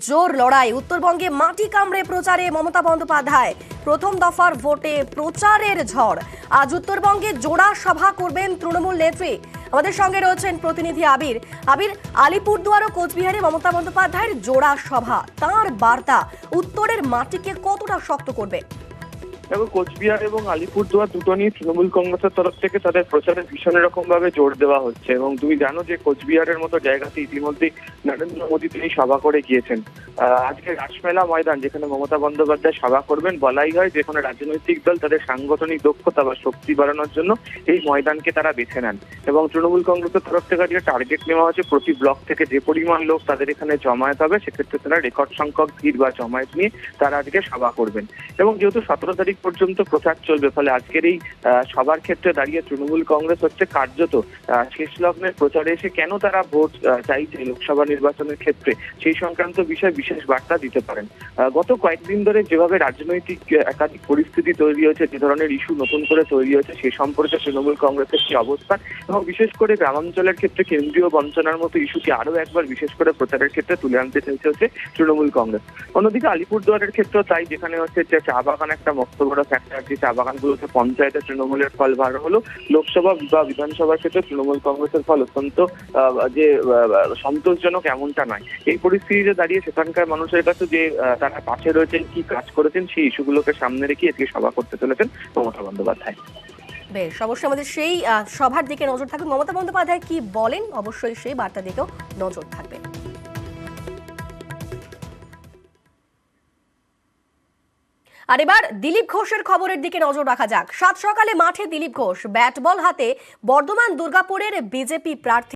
জোর লড়াই। উত্তরবঙ্গে মাটি কামড়ে প্রচারে মমতা বন্দ্যোপাধ্যায়। প্রথম দফার ভোটে প্রচারের ঝড়। আজ উত্তরবঙ্গে জোড়া সভা করবেন তৃণমূল নেত্রী। আমাদের সঙ্গে রয়েছেন প্রতিনিধি আবির। আবির, আলিপুরদুয়ার ও কোচবিহারে মমতা বন্দ্যোপাধ্যায়ের জোড়া সভা, তার বার্তা উত্তরের মাটিকে কতটা শক্ত করবে? এবং কোচবিহার এবং আলিপুরদুয়ার দুটো নিয়ে তৃণমূল কংগ্রেসের তরফ থেকে তাদের প্রচারে ভীষণ রকম ভাবে জোর দেওয়া হচ্ছে। এবং তুমি জানো যে কোচবিহারের মতো জায়গাতে ইতিমধ্যেই নরেন্দ্র মোদী তিনি সভা করে গিয়েছেন। আজকে রাসমেলা ময়দান, যেখানে মমতা বন্দ্যোপাধ্যায় সভা করবেন, বলাই হয় যে কোনো রাজনৈতিক দল তাদের সাংগঠনিক দক্ষতা বা শক্তি বাড়ানোর জন্য এই ময়দানকে তারা বেছে নেন। এবং তৃণমূল কংগ্রেসের তরফ থেকে আজকে টার্গেট নেওয়া হচ্ছে প্রতি ব্লক থেকে যে পরিমাণ লোক তাদের এখানে জমায়েত হবে, সেক্ষেত্রে তারা রেকর্ড সংখ্যক ভিড় বা জমায়েত নিয়ে তারা আজকে সভা করবেন। এবং যেহেতু 17 তারিখ পর্যন্ত প্রচার চলবে, ফলে আজকের এই সবার ক্ষেত্রে দাঁড়িয়ে তৃণমূল কংগ্রেস হচ্ছে কার্যত শেষ লগ্নের প্রচারে এসে কেন তারা ভোট চাইছে লোকসভা নির্বাচনের ক্ষেত্রে, সেই সংক্রান্ত বিষয়ে বিশেষ বার্তা দিতে পারেন। গত কয়েকদিন ধরে যেভাবে রাজনৈতিক একাধিক পরিস্থিতি তৈরি হয়েছে, যে ধরনের ইস্যু নতুন করে তৈরি হয়েছে, সেই সম্পর্কে তৃণমূল কংগ্রেসের কি অবস্থান, এবং বিশেষ করে গ্রামাঞ্চলের ক্ষেত্রে কেন্দ্রীয় বঞ্চনার মতো ইস্যুকে আরো একবার বিশেষ করে প্রচারের ক্ষেত্রে তুলে আনতে চাইছে হচ্ছে তৃণমূল কংগ্রেস। অন্যদিকে আলিপুরদুয়ারের ক্ষেত্রেও তাই, যেখানে হচ্ছে চা বাগান একটা মস্ত বড় ফ্যাক্টর। যে চা বাগানগুলোতে পঞ্চায়েতে তৃণমূলের ফল ভালো হলো, লোকসভা বা বিধানসভার ক্ষেত্রে তৃণমূল কংগ্রেসের ফল অত্যন্ত যে সন্তোষজনক এমনটা নয়। এই পরিস্থিতিতে দাঁড়িয়ে সেখানকার মানুষের কাছে যে তারা পাশে রয়েছেন, কি কাজ করেছেন, সেই ইস্যুগুলোকে সামনে রেখে আজকে সভা করতে চলেছেন মমতা বন্দ্যোপাধ্যায়। বেশ, অবশ্যই আমাদের সেই সভার দিকে নজর থাকবে। মমতা বন্দ্যোপাধ্যায় কি বলেন, অবশ্যই সেই বার্তা দিকেও নজর থাকবে। আর এবার দিলীপ ঘোষের খবরের দিকে নজর রাখা যাক। সাত সকালে মাঠে দিলীপ ঘোষ, ব্যাট বল হাতে বর্ধমান দুর্গাপুরের বিজেপি প্রার্থী